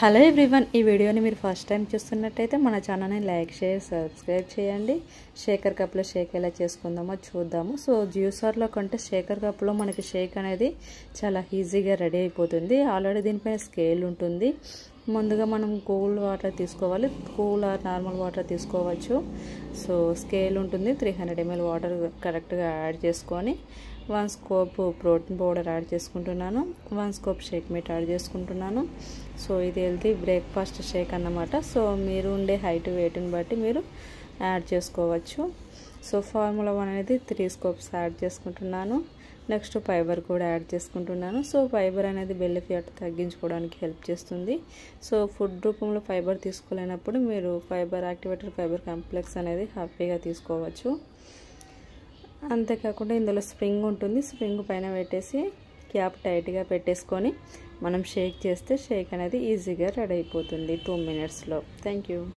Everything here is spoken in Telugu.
హలో ఎవ్రీవన్, ఈ వీడియోని మీరు ఫస్ట్ టైం చూస్తున్నట్టయితే మన ఛానల్ని లైక్ షేర్ సబ్స్క్రైబ్ చేయండి. షేకర్ కప్లో షేక్ ఎలా చేసుకుందామో చూద్దాము. సో జ్యూసర్లో కంటే షేకర్ కప్లో మనకి షేక్ అనేది చాలా ఈజీగా రెడీ అయిపోతుంది. ఆల్రెడీ దీనిపైన స్కేల్ ఉంటుంది. ముందుగా మనం కూల్ వాటర్ తీసుకోవాలి, కూల్ ఆర్ నార్మల్ వాటర్ తీసుకోవచ్చు. సో స్కేల్ ఉంటుంది. 300 ml వాటర్ కరెక్ట్గా యాడ్ చేసుకొని 1 స్కూప్ ప్రోటీన్ పౌడర్ యాడ్ చేసుకుంటున్నాను, 1 స్కూప్ షేక్ మీట్ యాడ్ చేసుకుంటున్నాను. సో ఇది హెల్తీ బ్రేక్ఫాస్ట్ షేక్ అన్నమాట. సో మీరు ఉండే హైట్ వెయిట్ని బట్టి మీరు యాడ్ చేసుకోవచ్చు. సో ఫార్ములా 1 అనేది 3 స్కూప్స్ యాడ్ చేసుకుంటున్నాను. నెక్స్ట్ ఫైబర్ కూడా యాడ్ చేసుకుంటున్నాను. సో ఫైబర్ అనేది బెల్లి ఫ్యాట్ తగ్గించుకోవడానికి హెల్ప్ చేస్తుంది. సో ఫుడ్ రూపంలో ఫైబర్ తీసుకోలేనప్పుడు మీరు ఫైబర్ యాక్టివేటెడ్ ఫైబర్ కాంప్లెక్స్ అనేది హ్యాపీగా తీసుకోవచ్చు. అంతేకాకుండా ఇందులో స్ప్రింగ్ ఉంటుంది. స్ప్రింగ్ పైన పెట్టేసి క్యాప్ టైట్గా పెట్టేసుకొని మనం షేక్ చేస్తే షేక్ అనేది ఈజీగా రెడీ అయిపోతుంది 2 minutesలో. Thank you.